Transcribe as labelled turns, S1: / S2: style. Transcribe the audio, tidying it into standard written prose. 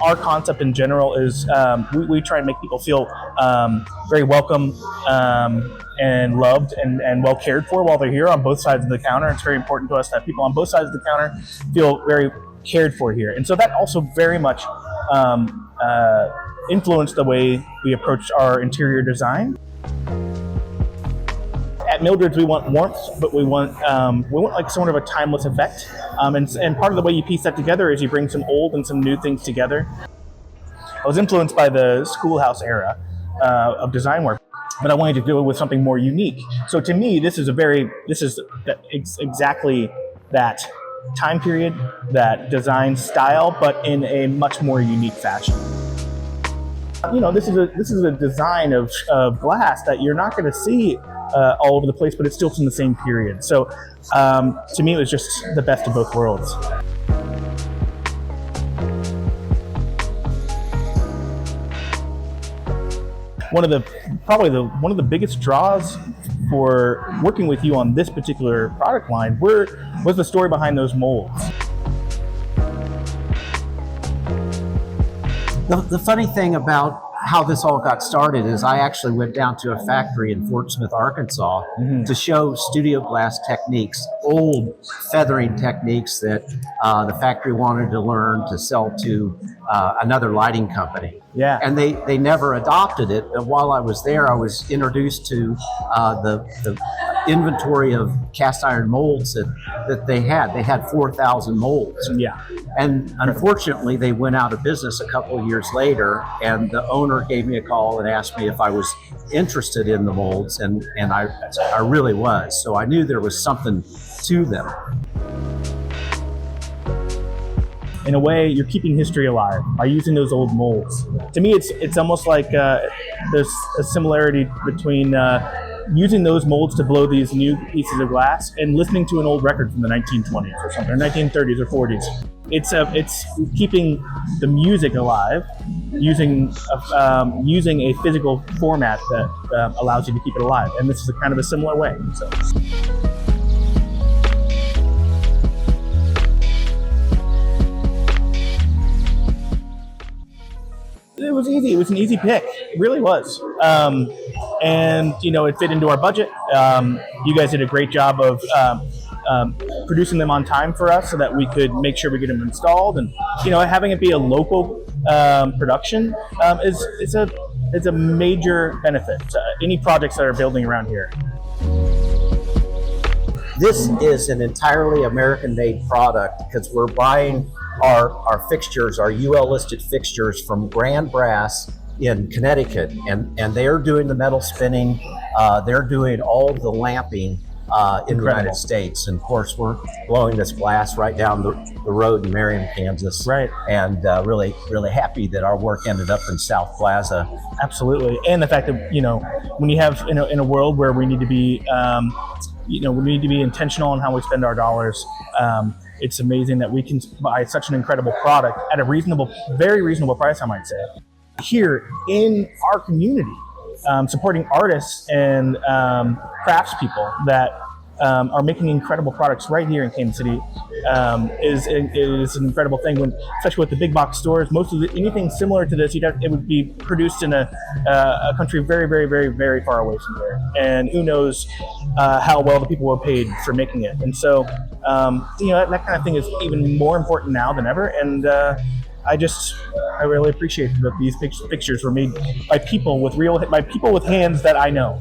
S1: our concept in general is we try and make people feel very welcome and loved and well cared for while they're here on both sides of the counter. It's very important to us that people on both sides of the counter feel very cared for here. And so that also very much influenced the way we approached our interior design. At Mildred's, we want warmth, but we want like sort of a timeless effect. And part of the way you piece that together is you bring some old and some new things together. I was influenced by the schoolhouse era of design work, but I wanted to do it with something more unique. So to me, this is exactly that time period, that design style, but in a much more unique fashion. This is a design of glass that you're not going to see all over the place, but it's still from the same period. So to me, it was just the best of both worlds. One of the biggest draws for working with you on this particular product line was the story behind those molds.
S2: The funny thing about how this all got started is I actually went down to a factory in Fort Smith, Arkansas to show studio glass techniques, old feathering techniques that the factory wanted to learn to sell to another lighting company.
S1: Yeah.
S2: And they never adopted it. But while I was there, I was introduced to the inventory of cast iron molds that they had. They had 4,000 molds.
S1: Yeah.
S2: And unfortunately, they went out of business a couple of years later, and the owner gave me a call and asked me if I was interested in the molds, and I really was. So I knew there was something to them.
S1: In a way, you're keeping history alive by using those old molds. To me, it's almost like there's a similarity between using those molds to blow these new pieces of glass and listening to an old record from the 1920s or something, or 1930s or 40s. It's keeping the music alive using a physical format that allows you to keep it alive. And this is a kind of a similar way. So. It was easy. It was an easy pick. It really was. And it fit into our budget. You guys did a great job of producing them on time for us so that we could make sure we get them installed. And having it be a local production is a major benefit to any projects that are building around here.
S2: This is an entirely American-made product because we're buying our fixtures, our UL listed fixtures from Grand Brass in Connecticut, and they're doing the metal spinning, they're doing all the lamping in the United States. And of course, we're blowing this glass right down the road in Merriam, Kansas.
S1: Right.
S2: And really, really happy that our work ended up in South Plaza.
S1: Absolutely. And the fact that, when you have, in a world where we need to be, we need to be intentional in how we spend our dollars, it's amazing that we can buy such an incredible product at a very reasonable price, I might say, here in our community, supporting artists and craftspeople that are making incredible products right here in Kansas City is an incredible thing. Especially with the big box stores, most of anything similar to this, it would be produced in a country very, very, very, very far away from here, and who knows how well the people were paid for making it. And so, that kind of thing is even more important now than ever. And I really appreciate that these pictures were made by people with hands that I know.